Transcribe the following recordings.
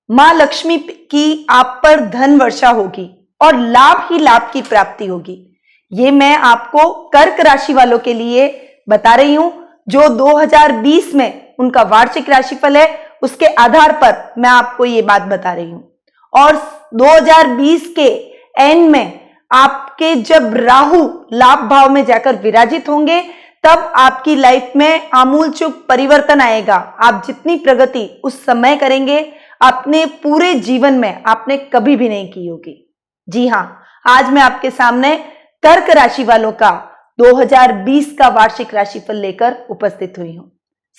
मां लक्ष्मी की आप पर धन वर्षा होगी और लाभ ही लाभ की प्राप्ति होगी। ये मैं आपको कर्क राशि वालों के लिए बता रही हूं, जो 2020 में उनका वार्षिक राशिफल है, उसके आधार पर मैं आपको ये बात बता रही हूं। और 2020 के एंड में आपके जब राहु लाभ भाव में जाकर विराजित होंगे, तब आपकी लाइफ में आमूलचूल परिवर्तन आएगा। आप जितनी प्रगति उस समय करेंगे, अपने पूरे जीवन में आपने कभी भी नहीं की होगी। जी हां, आज मैं आपके सामने कर्क राशि वालों का 2020 का वार्षिक राशिफल लेकर उपस्थित हुई हूं।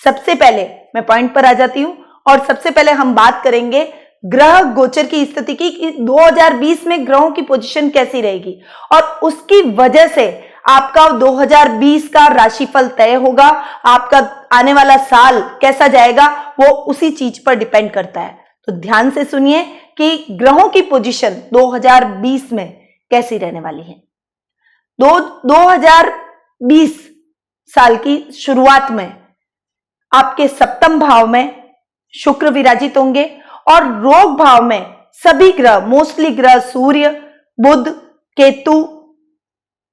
सबसे पहले मैं पॉइंट पर आ जाती हूं और सबसे पहले हम बात करेंगे ग्रह गोचर की स्थिति की कि 2020 में ग्रहों की पोजीशन कैसी रहेगी और उसकी वजह से आपका 2020 का राशिफल तय होगा। आपका आने वाला साल कैसा जाएगा वो उसी चीज पर डिपेंड करता है। तो ध्यान से सुनिए कि ग्रहों की पोजीशन 2020 में कैसी रहने वाली है। 2020 साल की शुरुआत में आपके सप्तम भाव में शुक्र विराजित होंगे और रोग भाव में सभी ग्रह, मोस्टली ग्रह सूर्य, बुध, केतु,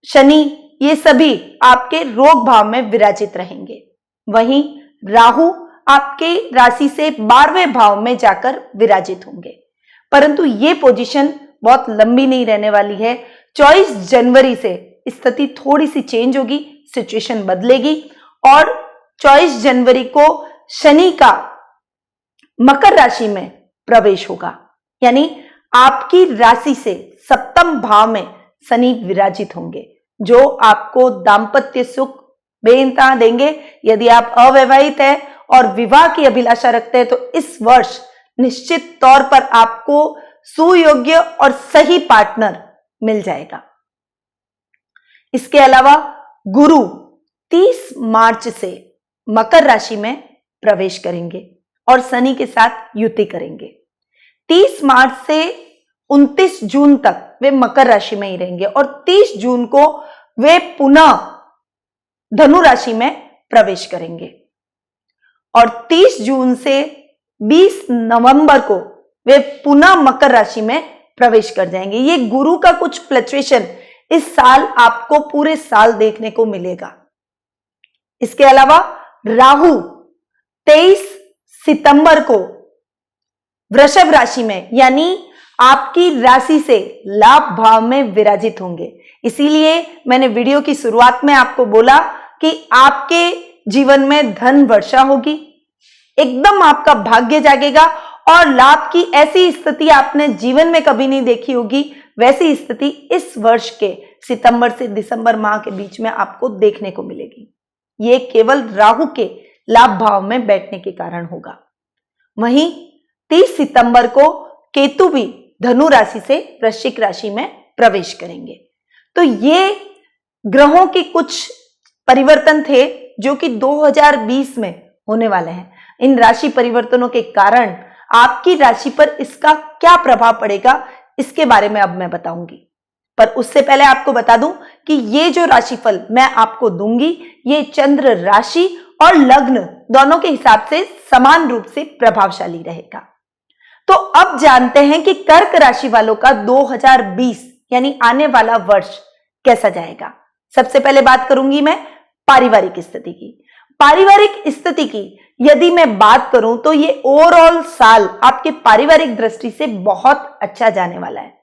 शनि, ये सभी आपके रोग भाव में विराजित रहेंगे। वहीं राहु आपके राशि से 12वें भाव में जाकर विराजित होंगे, परंतु ये पोजीशन बहुत लंबी नहीं रहने वाली है। 24 जनवरी से स्थिति थोड़ी सी चेंज होगी, सिचुएशन बदलेगी और 24 जनवरी को शनि का मकर राशि में प्रवेश होगा, यानी आपकी राशि से सप्तम भाव में शनि विराजित होंगे, जो आपको दांपत्य सुख बेइंतहा देंगे। यदि आप अविवाहित हैं और विवाह की अभिलाषा रखते हैं तो इस वर्ष निश्चित तौर पर आपको सुयोग्य और सही पार्टनर मिल जाएगा। इसके अलावा गुरु 30 मार्च से मकर राशि में प्रवेश करेंगे और शनि के साथ युति करेंगे। 30 मार्च से 29 जून तक वे मकर राशि में ही रहेंगे और 30 जून को वे पुनः धनु राशि में प्रवेश करेंगे और 30 जून से 20 नवंबर को वे पुनः मकर राशि में प्रवेश कर जाएंगे। ये गुरु का कुछ फ्लक्चुएशन इस साल आपको पूरे साल देखने को मिलेगा। इसके अलावा राहु 23 सितंबर को वृषभ राशि में, यानी आपकी राशि से लाभ भाव में विराजित होंगे। इसीलिए मैंने वीडियो की शुरुआत में आपको बोला कि आपके जीवन में धन वर्षा होगी, एकदम आपका भाग्य जागेगा और लाभ की ऐसी स्थिति आपने जीवन में कभी नहीं देखी होगी। वैसी स्थिति इस वर्ष के सितंबर से दिसंबर माह के बीच में आपको देखने को मिलेगी। ये केवल राहु के लाभ भाव में बैठने के कारण होगा। वहीं 30 सितंबर को केतु भी धनु राशि से वृश्चिक राशि में प्रवेश करेंगे। तो ये ग्रहों के कुछ परिवर्तन थे जो कि 2020 में होने वाले हैं। इन राशि परिवर्तनों के कारण आपकी राशि पर इसका क्या प्रभाव पड़ेगा, इसके बारे में अब मैं बताऊंगी। पर उससे पहले आपको बता दूं कि ये जो राशिफल मैं आपको दूंगी, ये चंद्र राशि और लग्न दोनों के हिसाब से समान रूप से प्रभावशाली रहेगा। तो अब जानते हैं कि कर्क राशि वालों का 2020 यानी आने वाला वर्ष कैसा जाएगा। सबसे पहले बात करूंगी मैं पारिवारिक स्थिति की। पारिवारिक स्थिति की यदि मैं बात करूं तो ये ओवरऑल साल आपके पारिवारिक दृष्टि से बहुत अच्छा जाने वाला है।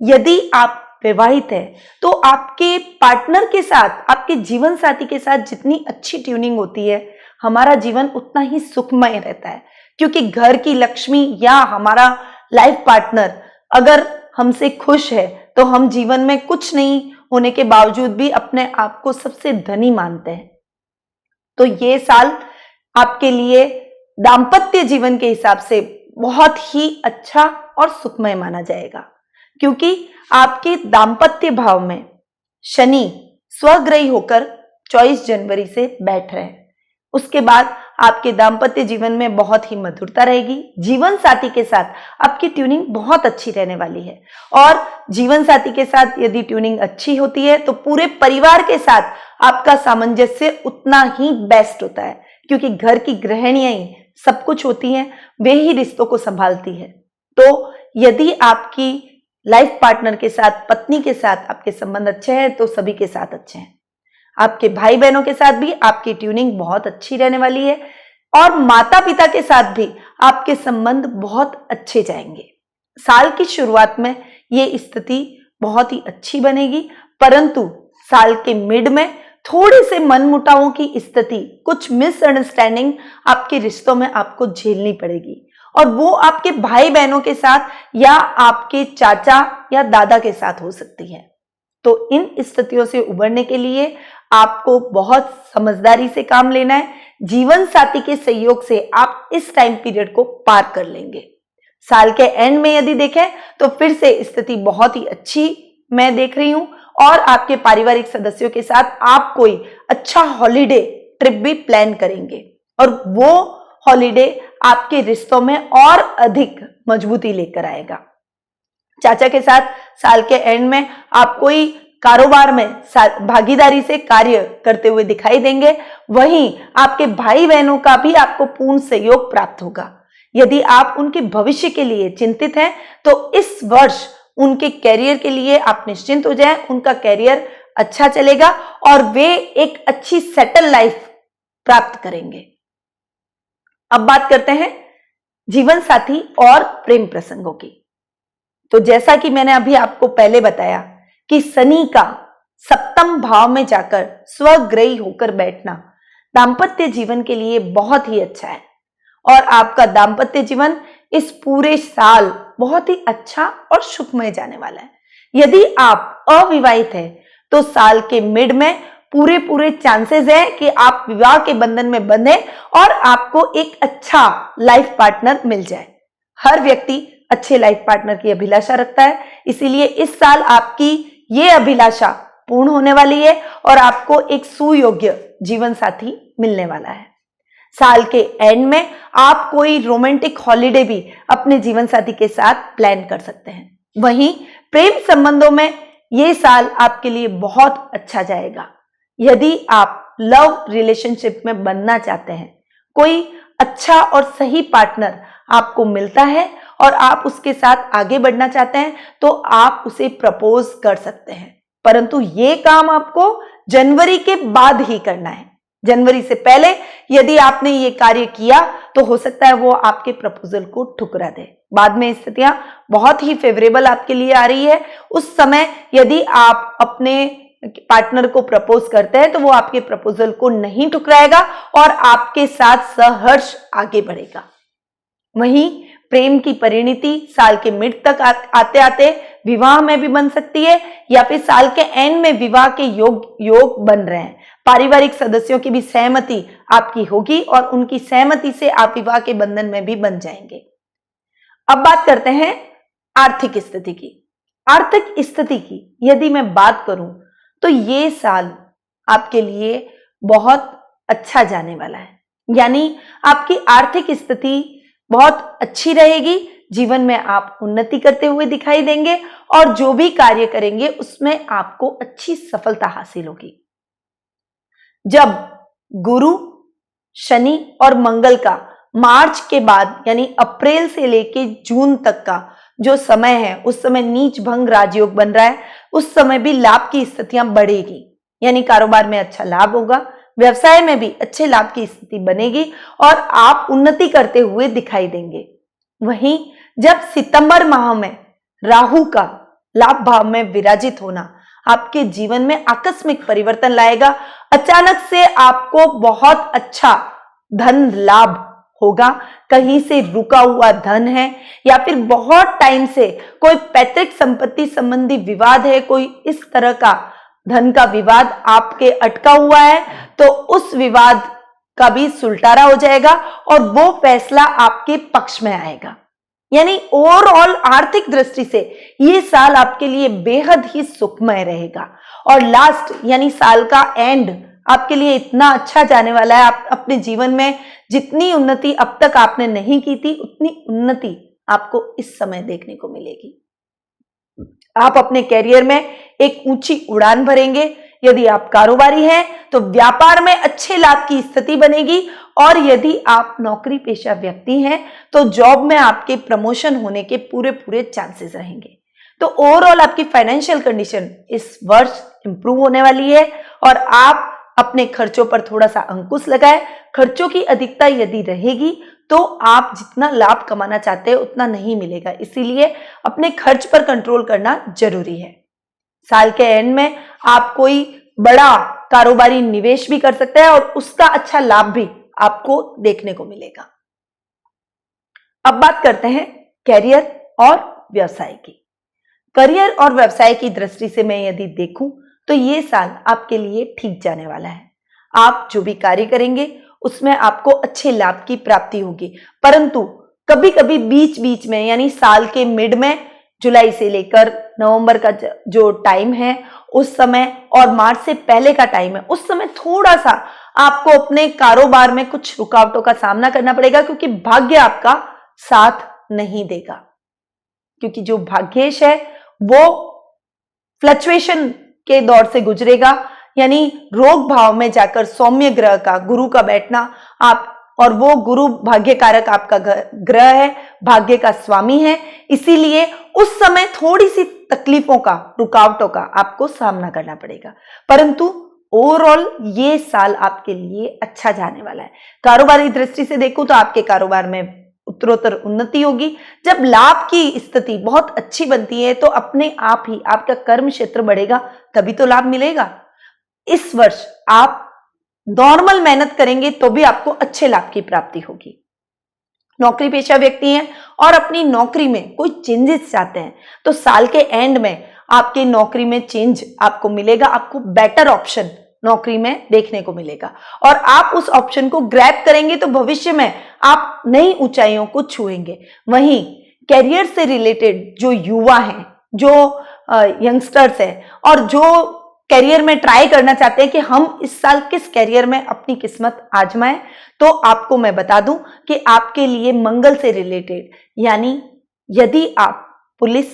यदि आप विवाहित है तो आपके पार्टनर के साथ, आपके जीवन साथी के साथ जितनी अच्छी ट्यूनिंग होती है, हमारा जीवन उतना ही सुखमय रहता है, क्योंकि घर की लक्ष्मी या हमारा लाइफ पार्टनर अगर हमसे खुश है तो हम जीवन में कुछ नहीं होने के बावजूद भी अपने आप को सबसे धनी मानते हैं। तो ये साल आपके लिए दाम्पत्य जीवन के हिसाब से बहुत ही अच्छा और सुखमय माना जाएगा, क्योंकि आपके दाम्पत्य भाव में शनि स्वग्रही होकर 24 जनवरी से बैठ रहे हैं। उसके बाद आपके दाम्पत्य जीवन में बहुत ही मधुरता रहेगी। जीवन साथी के साथ आपकी ट्यूनिंग बहुत अच्छी रहने वाली है और जीवन साथी के साथ यदि ट्यूनिंग अच्छी होती है तो पूरे परिवार के साथ आपका सामंजस्य उतना ही बेस्ट होता है, क्योंकि घर की गृहिणियां ही सब कुछ होती हैं, वे ही रिश्तों को संभालती है। तो यदि आपकी लाइफ पार्टनर के साथ, पत्नी के साथ आपके संबंध अच्छे हैं तो सभी के साथ अच्छे हैं। आपके भाई बहनों के साथ भी आपकी ट्यूनिंग बहुत अच्छी रहने वाली है और माता पिता के साथ भी आपके संबंध बहुत अच्छे जाएंगे। साल की शुरुआत में ये स्थिति बहुत ही अच्छी बनेगी, परंतु साल के मिड में थोड़े से मनमुटावों की स्थिति, कुछ मिसअंडरस्टैंडिंग आपके रिश्तों में आपको झेलनी पड़ेगी और वो आपके भाई बहनों के साथ या आपके चाचा या दादा के साथ हो सकती है। तो इन स्थितियों से उबरने के लिए आपको बहुत समझदारी से काम लेना है। जीवन साथी के सहयोग से आप इस टाइम पीरियड को पार कर लेंगे। साल के एंड में यदि देखें तो फिर से स्थिति बहुत ही अच्छी मैं देख रही हूं और आपके पारिवारिक सदस्यों के साथ आप कोई अच्छा हॉलिडे ट्रिप भी प्लान करेंगे और वो हॉलिडे आपके रिश्तों में और अधिक मजबूती लेकर आएगा। चाचा के साथ साल के एंड में आप कोई कारोबार में भागीदारी से कार्य करते हुए दिखाई देंगे। वहीं आपके भाई बहनों का भी आपको पूर्ण सहयोग प्राप्त होगा। यदि आप उनके भविष्य के लिए चिंतित हैं तो इस वर्ष उनके कैरियर के लिए आप निश्चिंत हो जाएं। उनका कैरियर अच्छा चलेगा और वे एक अच्छी सेटल लाइफ प्राप्त करेंगे। अब बात करते हैं जीवन साथी और प्रेम प्रसंगों की। तो जैसा कि मैंने अभी आपको पहले बताया कि शनि का सप्तम भाव में जाकर स्वग्रही होकर बैठना दाम्पत्य जीवन के लिए बहुत ही अच्छा है और आपका दाम्पत्य जीवन इस पूरे साल बहुत ही अच्छा और सुखमय जाने वाला है। यदि आप अविवाहित हैं तो साल के मिड में पूरे चांसेस है कि आप विवाह के बंधन में बंधे और आपको एक अच्छा लाइफ पार्टनर मिल जाए। हर व्यक्ति अच्छे लाइफ पार्टनर की अभिलाषा रखता है, इसीलिए इस साल आपकी ये अभिलाषा पूर्ण होने वाली है और आपको एक सुयोग्य जीवन साथी मिलने वाला है। साल के एंड में आप कोई रोमांटिक हॉलिडे भी अपने जीवन साथी के साथ प्लान कर सकते हैं। वहीं प्रेम संबंधों में ये साल आपके लिए बहुत अच्छा जाएगा। यदि आप लव रिलेशनशिप में बनना चाहते हैं, कोई अच्छा और सही पार्टनर आपको मिलता है और आप उसके साथ आगे बढ़ना चाहते हैं तो आप उसे प्रपोज कर सकते हैं, परंतु ये काम आपको जनवरी के बाद ही करना है। जनवरी से पहले यदि आपने ये कार्य किया तो हो सकता है वो आपके प्रपोजल को ठुकरा दे। बाद में स्थितियां बहुत ही फेवरेबल आपके लिए आ रही है। उस समय यदि आप अपने पार्टनर को प्रपोज करते हैं तो वो आपके प्रपोजल को नहीं ठुकराएगा और आपके साथ सहर्ष आगे बढ़ेगा। वहीं प्रेम की परिणति साल के मिड तक आते आते विवाह में भी बन सकती है या फिर साल के एंड में विवाह के योग बन रहे हैं। पारिवारिक सदस्यों की भी सहमति आपकी होगी और उनकी सहमति से आप विवाह के बंधन में भी बन जाएंगे। अब बात करते हैं आर्थिक स्थिति की। आर्थिक स्थिति की यदि मैं बात करूं तो ये साल आपके लिए बहुत अच्छा जाने वाला है, यानी आपकी आर्थिक स्थिति बहुत अच्छी रहेगी। जीवन में आप उन्नति करते हुए दिखाई देंगे और जो भी कार्य करेंगे उसमें आपको अच्छी सफलता हासिल होगी। जब गुरु, शनि और मंगल का मार्च के बाद यानी अप्रैल से लेके जून तक का जो समय है उस समय नीच भंग राजयोग बन रहा है, उस समय भी लाभ की स्थितियां बढ़ेगी, यानी कारोबार में अच्छा लाभ होगा, व्यवसाय में भी अच्छे लाभ की स्थिति बनेगी और आप उन्नति करते हुए दिखाई देंगे। वहीं जब सितंबर माह में राहु का लाभ भाव में विराजित होना आपके जीवन में आकस्मिक परिवर्तन लाएगा। अचानक से आपको बहुत अच्छा धन लाभ होगा। कहीं से रुका हुआ धन है या फिर बहुत टाइम से कोई पैतृक संपत्ति संबंधी विवाद है, कोई इस तरह का धन का विवाद आपके अटका हुआ है तो उस विवाद का भी सुलटारा हो जाएगा और वो फैसला आपके पक्ष में आएगा। यानी ओवरऑल आर्थिक दृष्टि से ये साल आपके लिए बेहद ही सुखमय रहेगा और लास्ट यानी साल का एंड आपके लिए इतना अच्छा जाने वाला है। आप अपने जीवन में जितनी उन्नति अब तक आपने नहीं की थी उतनी उन्नति आपको इस समय देखने को मिलेगी। आप अपने कैरियर में एक ऊंची उड़ान भरेंगे, यदि आप कारोबारी हैं तो व्यापार में अच्छे लाभ की स्थिति बनेगी, और यदि आप नौकरी पेशा व्यक्ति हैं तो जॉब में आपके प्रमोशन होने के पूरे पूरे चांसेस रहेंगे। तो ओवरऑल आपकी फाइनेंशियल कंडीशन इस वर्ष इंप्रूव होने वाली है, और आप अपने खर्चों पर थोड़ा सा अंकुश लगाएं। खर्चों की अधिकता यदि रहेगी तो आप जितना लाभ कमाना चाहते हैं उतना नहीं मिलेगा, इसीलिए अपने खर्च पर कंट्रोल करना जरूरी है। साल के एंड में आप कोई बड़ा कारोबारी निवेश भी कर सकते हैं और उसका अच्छा लाभ भी आपको देखने को मिलेगा। अब बात करते हैं करियर और व्यवसाय की। करियर और व्यवसाय की दृष्टि से मैं यदि देखूं तो ये साल आपके लिए ठीक जाने वाला है। आप जो भी कार्य करेंगे उसमें आपको अच्छे लाभ की प्राप्ति होगी, परंतु कभी कभी बीच बीच में यानी साल के मिड में, जुलाई से लेकर नवंबर का जो टाइम है उस समय, और मार्च से पहले का टाइम है, उस समय थोड़ा सा आपको अपने कारोबार में कुछ रुकावटों का सामना करना पड़ेगा, क्योंकि भाग्य आपका साथ नहीं देगा। क्योंकि जो भाग्येश है वो फ्लक्चुएशन के दौर से गुजरेगा, यानी रोग भाव में जाकर सौम्य ग्रह का, गुरु का बैठना, आप, और वो गुरु भाग्यकारक आपका ग्रह है, भाग्य का स्वामी है, इसीलिए उस समय थोड़ी सी तकलीफों का, रुकावटों का आपको सामना करना पड़ेगा, परंतु ओवरऑल ये साल आपके लिए अच्छा जाने वाला है। कारोबारी दृष्टि से देखूं तो आपके कारोबार में उत्तरोत्तर उन्नति होगी। जब लाभ की स्थिति बहुत अच्छी बनती है तो अपने आप ही आपका कर्म क्षेत्र बढ़ेगा, तभी तो लाभ मिलेगा। इस वर्ष आप नॉर्मल मेहनत करेंगे तो भी आपको अच्छे लाभ की प्राप्ति होगी। नौकरी पेशा व्यक्ति हैं और अपनी नौकरी में कोई चेंजेस चाहते हैं तो साल के एंड में आपके नौकरी में चेंज आपको मिलेगा, आपको बेटर ऑप्शन नौकरी में देखने को मिलेगा, और आप उस ऑप्शन को ग्रैब करेंगे तो भविष्य में आप नई ऊंचाइयों को छुएंगे। वहीं कैरियर से रिलेटेड जो युवा हैं, जो यंगस्टर्स हैं और जो कैरियर में ट्राई करना चाहते हैं कि हम इस साल किस कैरियर में अपनी किस्मत आजमाएं, तो आपको मैं बता दूं कि आपके लिए मंगल से रिलेटेड, यानी यदि आप पुलिस,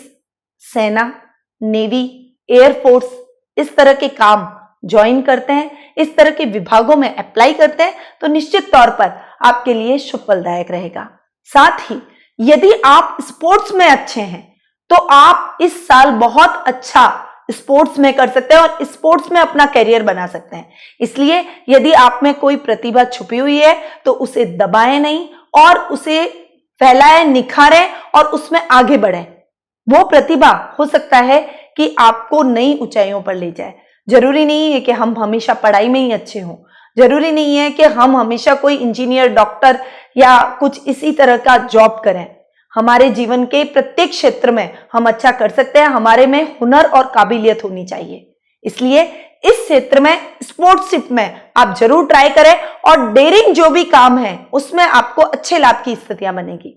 सेना, नेवी, एयरफोर्स इस तरह के काम ज्वाइन करते हैं, इस तरह के विभागों में अप्लाई करते हैं, तो निश्चित तौर पर आपके लिए शुभ फलदायक रहेगा। साथ ही यदि आप स्पोर्ट्स में अच्छे हैं तो आप इस साल बहुत अच्छा स्पोर्ट्स में कर सकते हैं और स्पोर्ट्स में अपना करियर बना सकते हैं। इसलिए यदि आप में कोई प्रतिभा छुपी हुई है तो उसे दबाएं नहीं और उसे फैलाएं, निखारें और उसमें आगे बढ़ें। वो प्रतिभा हो सकता है कि आपको नई ऊंचाइयों पर ले जाए। जरूरी नहीं है कि हम हमेशा पढ़ाई में ही अच्छे हों, जरूरी नहीं है कि हम हमेशा कोई इंजीनियर, डॉक्टर या कुछ इसी तरह का जॉब करें। हमारे जीवन के प्रत्येक क्षेत्र में हम अच्छा कर सकते हैं, हमारे में हुनर और काबिलियत होनी चाहिए। इसलिए इस क्षेत्र में, स्पोर्ट्सशिप में आप जरूर ट्राई करें और डेयरिंग जो भी काम है उसमें आपको अच्छे लाभ की स्थितियां बनेगी।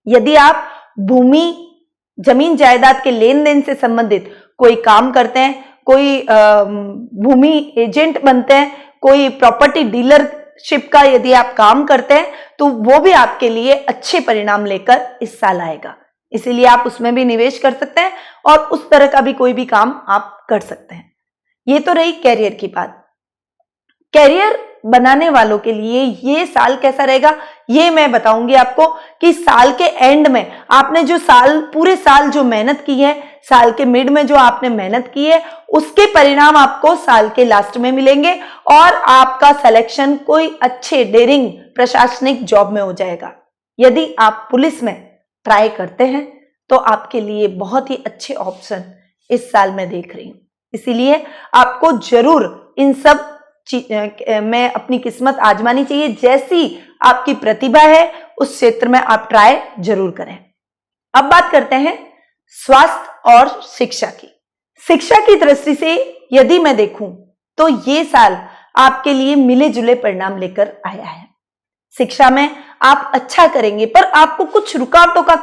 यदि आप भूमि, जमीन जायदाद के लेन देन से संबंधित कोई काम करते हैं, कोई भूमि एजेंट बनते हैं, कोई प्रॉपर्टी डीलरशिप का यदि आप काम करते हैं तो वो भी आपके लिए अच्छे परिणाम लेकर इस साल आएगा। इसीलिए आप उसमें भी निवेश कर सकते हैं और उस तरह का भी कोई भी काम आप कर सकते हैं। ये तो रही कैरियर की बात। कैरियर बनाने वालों के लिए ये साल कैसा रहेगा ये मैं बताऊंगी आपको कि साल के एंड में आपने जो पूरे साल जो मेहनत की है, साल के मिड में जो आपने मेहनत की है, उसके परिणाम आपको साल के लास्ट में मिलेंगे और आपका सिलेक्शन कोई अच्छे डेयरिंग प्रशासनिक जॉब में हो जाएगा। यदि आप पुलिस में ट्राई करते हैं तो आपके लिए बहुत ही अच्छे ऑप्शन इस साल में देख रही हूं। इसीलिए आपको जरूर इन सब में अपनी किस्मत आजमानी चाहिए। जैसी आपकी प्रतिभा है उस क्षेत्र में आप ट्राई जरूर करें। अब बात करते हैं स्वास्थ्य और शिक्षा की। शिक्षा की दृष्टि से यदि मैं देखूं तो ये साल आपके लिए मिले जुले परिणाम लेकर आया है। शिक्षा में आप अच्छा करेंगे पर आपको कुछ रुकावटों का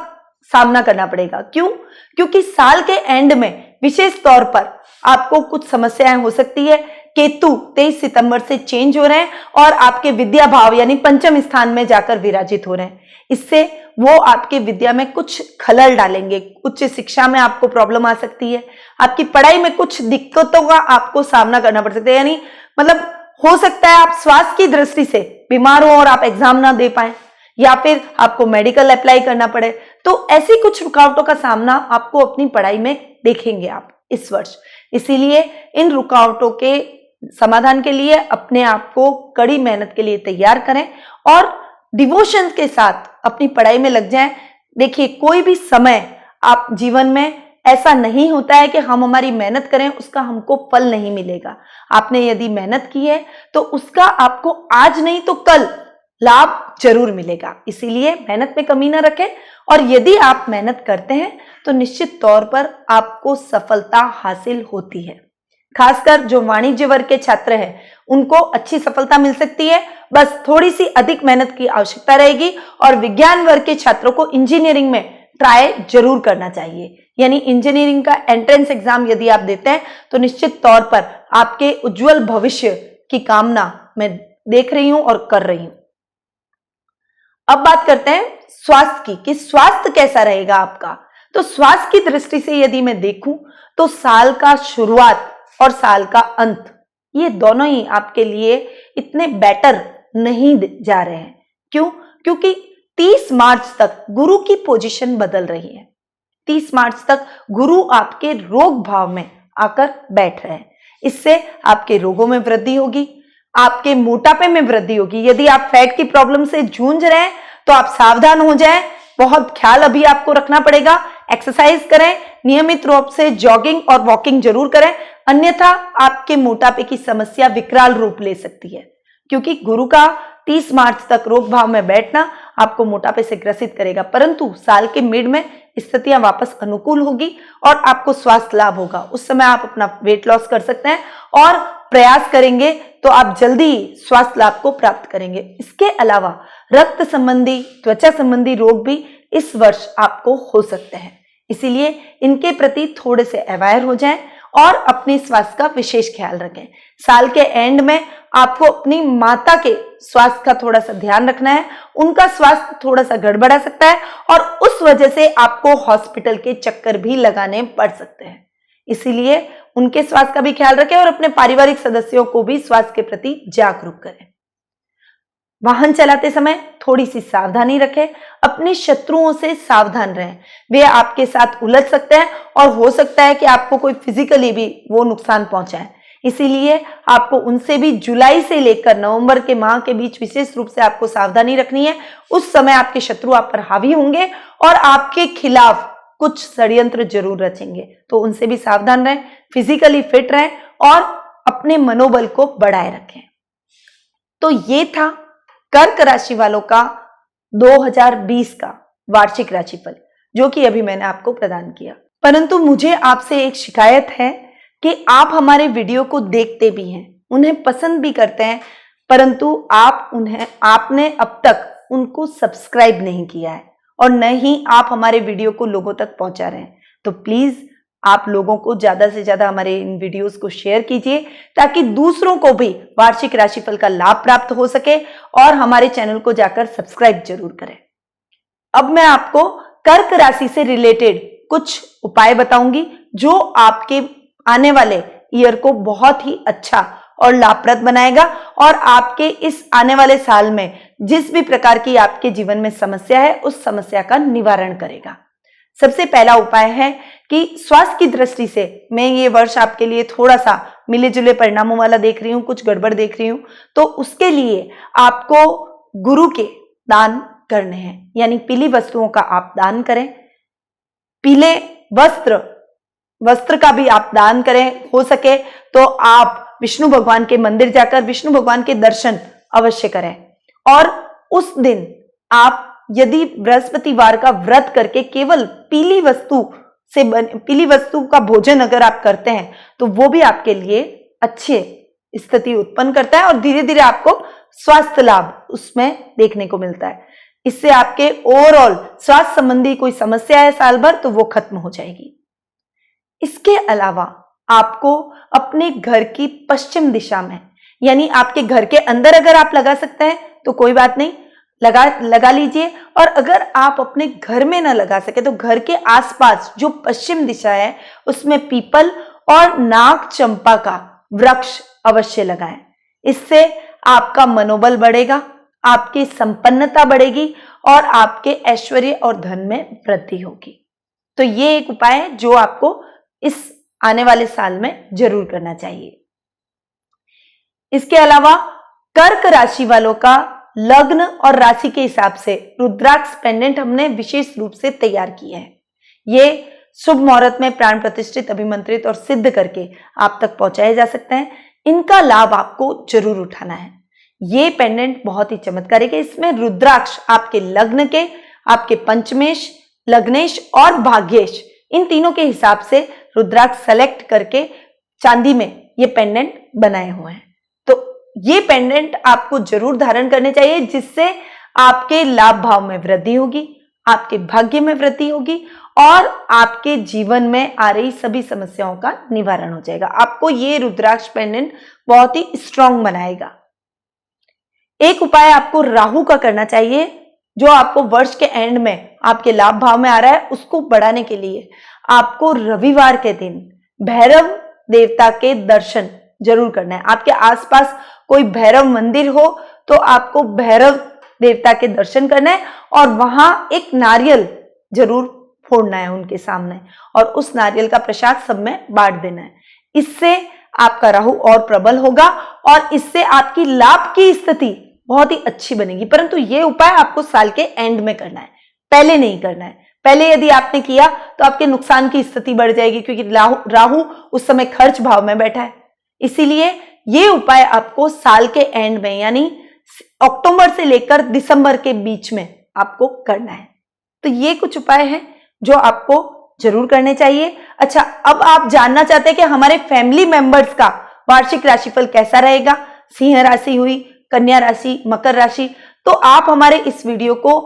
सामना करना पड़ेगा। क्यों? क्योंकि साल के एंड में विशेष तौर पर आपको कुछ समस्याएं हो सकती है। केतु 23 सितंबर से चेंज हो रहे हैं और आपके विद्या भाव यानी पंचम स्थान में जाकर विराजित हो रहे हैं। इससे वो आपके विद्या में कुछ खलल डालेंगे, उच्च शिक्षा में आपको प्रॉब्लम आ सकती है, आपकी पढ़ाई में कुछ दिक्कतों का आपको सामना करना पड़ सकता है। यानी मतलब हो सकता है आप स्वास्थ्य की दृष्टि से बीमार हो और आप एग्जाम ना दे पाए, या फिर आपको मेडिकल अप्लाई करना पड़े। तो ऐसी कुछ रुकावटों का सामना आपको अपनी पढ़ाई में देखेंगे आप इस वर्ष। इसीलिए इन रुकावटों के समाधान के लिए अपने आप को कड़ी मेहनत के लिए तैयार करें और डिवोशन के साथ अपनी पढ़ाई में लग जाएं। देखिए, कोई भी समय आप जीवन में ऐसा नहीं होता है कि हम हमारी मेहनत करें उसका हमको फल नहीं मिलेगा। आपने यदि मेहनत की है तो उसका आपको आज नहीं तो कल लाभ जरूर मिलेगा। इसीलिए मेहनत में कमी ना रखें और यदि आप मेहनत करते हैं तो निश्चित तौर पर आपको सफलता हासिल होती है। खासकर जो वाणिज्य वर्ग के छात्र हैं उनको अच्छी सफलता मिल सकती है, बस थोड़ी सी अधिक मेहनत की आवश्यकता रहेगी। और विज्ञान वर्ग के छात्रों को इंजीनियरिंग में ट्राई जरूर करना चाहिए। यानी इंजीनियरिंग का एंट्रेंस एग्जाम यदि आप देते हैं तो निश्चित तौर पर आपके उज्जवल भविष्य की कामना मैं देख रही हूं और कर रही हूं। अब बात करते हैं स्वास्थ्य की कि स्वास्थ्य कैसा रहेगा आपका। तो स्वास्थ्य की दृष्टि से यदि मैं देखूं तो साल का शुरुआत और साल का अंत ये दोनों ही आपके लिए इतने बेटर नहीं जा रहे हैं। क्यों? क्योंकि 30 मार्च तक गुरु की पोजीशन बदल रही है। 30 मार्च तक गुरु आपके रोग भाव में आकर बैठ रहे हैं। इससे आपके रोगों में वृद्धि होगी, आपके मोटापे में वृद्धि होगी। यदि आप फैट की प्रॉब्लम से जूझ रहे हैं तो आप सावधान हो जाएं, बहुत ख्याल अभी आपको रखना पड़ेगा। एक्सरसाइज करें, नियमित रूप से जॉगिंग और वॉकिंग जरूर करें, अन्यथा आपके मोटापे की समस्या विकराल रूप ले सकती है। क्योंकि गुरु का 30 मार्च तक रोग भाव में बैठना आपको मोटापे से ग्रसित करेगा, परंतु साल के मिड में स्थितियां वापस अनुकूल होगी और आपको स्वास्थ्य लाभ होगा। उस समय आप अपना वेट लॉस कर सकते हैं और प्रयास करेंगे तो आप जल्दी स्वास्थ्य लाभ को प्राप्त करेंगे। इसके अलावा रक्त संबंधी, त्वचा संबंधी रोग भी इस वर्ष आपको हो सकते हैं। इसीलिए इनके प्रति थोड़े से अवेयर हो जाएं और अपने स्वास्थ्य का विशेष ख्याल रखें। साल के एंड में आपको अपनी माता के स्वास्थ्य का थोड़ा सा ध्यान रखना है। उनका स्वास्थ्य थोड़ा सा गड़बड़ा सकता है और उस वजह से आपको हॉस्पिटल के चक्कर भी लगाने पड़ सकते हैं। इसीलिए उनके स्वास्थ्य का भी ख्याल रखें और अपने पारिवारिक सदस्यों को भी स्वास्थ्य के प्रति जागरूक करें। वाहन चलाते समय थोड़ी सी सावधानी रखें, अपने शत्रुओं से सावधान रहें। वे आपके साथ उलझ सकते हैं और हो सकता है कि आपको कोई फिजिकली भी वो नुकसान पहुंचाए। इसीलिए आपको उनसे भी जुलाई से लेकर नवंबर के माह के बीच विशेष रूप से आपको सावधानी रखनी है। उस समय आपके शत्रु आप पर हावी होंगे और आपके खिलाफ कुछ षड्यंत्र जरूर रचेंगे, तो उनसे भी सावधान रहें, फिजिकली फिट रहें और अपने मनोबल को बढ़ाए रखें। तो ये था कर्क राशि वालों का 2020 का वार्षिक राशिफल, जो कि अभी मैंने आपको प्रदान किया। परंतु मुझे आपसे एक शिकायत है कि आप हमारे वीडियो को देखते भी हैं, उन्हें पसंद भी करते हैं, परंतु आपने अब तक उनको सब्सक्राइब नहीं किया है और न ही आप हमारे वीडियो को लोगों तक पहुंचा रहे हैं। तो प्लीज आप लोगों को ज्यादा से ज्यादा हमारे इन वीडियोस को शेयर कीजिए ताकि दूसरों को भी वार्षिक राशिफल का लाभ प्राप्त हो सके और हमारे चैनल को जाकर सब्सक्राइब जरूर करें। अब मैं आपको कर्क राशि से रिलेटेड कुछ उपाय बताऊंगी जो आपके आने वाले ईयर को बहुत ही अच्छा और लाभप्रद बनाएगा और आपके इस आने वाले साल में जिस भी प्रकार की आपके जीवन में समस्या है उस समस्या का निवारण करेगा। सबसे पहला उपाय है कि स्वास्थ्य की दृष्टि से मैं ये वर्ष आपके लिए थोड़ा सा मिले जुले परिणामों वाला देख रही हूं, कुछ गड़बड़ देख रही हूं। तो उसके लिए आपको गुरु के दान करने हैं, यानी पीली वस्तुओं का आप दान करें। पीले वस्त्र का भी आप दान करें। हो सके तो आप विष्णु भगवान के मंदिर जाकर विष्णु भगवान के दर्शन अवश्य करें। और उस दिन आप यदि बृहस्पतिवार का व्रत करके केवल पीली वस्तु का भोजन अगर आप करते हैं तो वो भी आपके लिए अच्छी स्थिति उत्पन्न करता है और धीरे धीरे आपको स्वास्थ्य लाभ उसमें देखने को मिलता है। इससे आपके ओवरऑल स्वास्थ्य संबंधी कोई समस्या है साल भर तो वो खत्म हो जाएगी। इसके अलावा आपको अपने घर की पश्चिम दिशा में, यानी आपके घर के अंदर अगर आप लगा सकते हैं तो कोई बात नहीं, लगा लीजिए। और अगर आप अपने घर में ना लगा सके तो घर के आसपास जो पश्चिम दिशा है उसमें पीपल और नाग चंपा का वृक्ष अवश्य लगाएं। इससे आपका मनोबल बढ़ेगा, आपकी संपन्नता बढ़ेगी और आपके ऐश्वर्य और धन में वृद्धि होगी। तो ये एक उपाय है जो आपको इस आने वाले साल में जरूर करना चाहिए। इसके अलावा कर्क राशि वालों का लग्न और राशि के हिसाब से रुद्राक्ष पेंडेंट हमने विशेष रूप से तैयार किए हैं। ये शुभ मुहूर्त में प्राण प्रतिष्ठित, अभिमंत्रित और सिद्ध करके आप तक पहुंचाए जा सकते हैं। इनका लाभ आपको जरूर उठाना है। ये पेंडेंट बहुत ही चमत्कारिक है। इसमें रुद्राक्ष आपके लग्न के, आपके पंचमेश, लग्नेश और भाग्येश, इन तीनों के हिसाब से रुद्राक्ष सेलेक्ट करके चांदी में ये पेंडेंट बनाए हुए हैं। तो ये पेंडेंट आपको जरूर धारण करने चाहिए, जिससे आपके लाभ भाव में वृद्धि होगी, आपके भाग्य में वृद्धि होगी और आपके जीवन में आ रही सभी समस्याओं का निवारण हो जाएगा। आपको ये रुद्राक्ष पेंडेंट बहुत ही स्ट्रांग बनाएगा। एक उपाय आपको राहु का करना चाहिए, जो आपको वर्ष के एंड में आपके लाभ भाव में आ रहा है, उसको बढ़ाने के लिए आपको रविवार के दिन भैरव देवता के दर्शन जरूर करना है। आपके आसपास कोई भैरव मंदिर हो तो आपको भैरव देवता के दर्शन करना है और वहां एक नारियल जरूर फोड़ना है उनके सामने और उस नारियल का प्रसाद सब में बांट देना है। इससे आपका राहु और प्रबल होगा और इससे आपकी लाभ की स्थिति बहुत ही अच्छी बनेगी। परंतु ये उपाय आपको साल के एंड में करना है, पहले नहीं करना है। पहले यदि आपने किया तो आपके नुकसान की स्थिति बढ़ जाएगी, क्योंकि राहु उस समय खर्च भाव में बैठा है। इसीलिए ये उपाय आपको साल के एंड में, यानी अक्टूबर से लेकर दिसंबर के बीच में आपको करना है। तो ये कुछ उपाय हैं जो आपको जरूर करने चाहिए। अच्छा, अब आप जानना चाहते हैं कि हमारे फैमिली मेंबर्स का वार्षिक राशिफल कैसा रहेगा। सिंह राशि हुई, कन्या राशि, मकर राशि, तो आप हमारे इस वीडियो को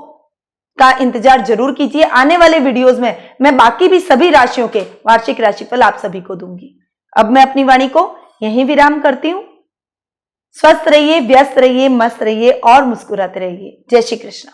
का इंतजार जरूर कीजिए। आने वाले वीडियोस में मैं बाकी भी सभी राशियों के वार्षिक राशिफल आप सभी को दूंगी। अब मैं अपनी वाणी को यहीं विराम करती हूं। स्वस्थ रहिए, व्यस्त रहिए, मस्त रहिए और मुस्कुराते रहिए। जय श्री कृष्ण।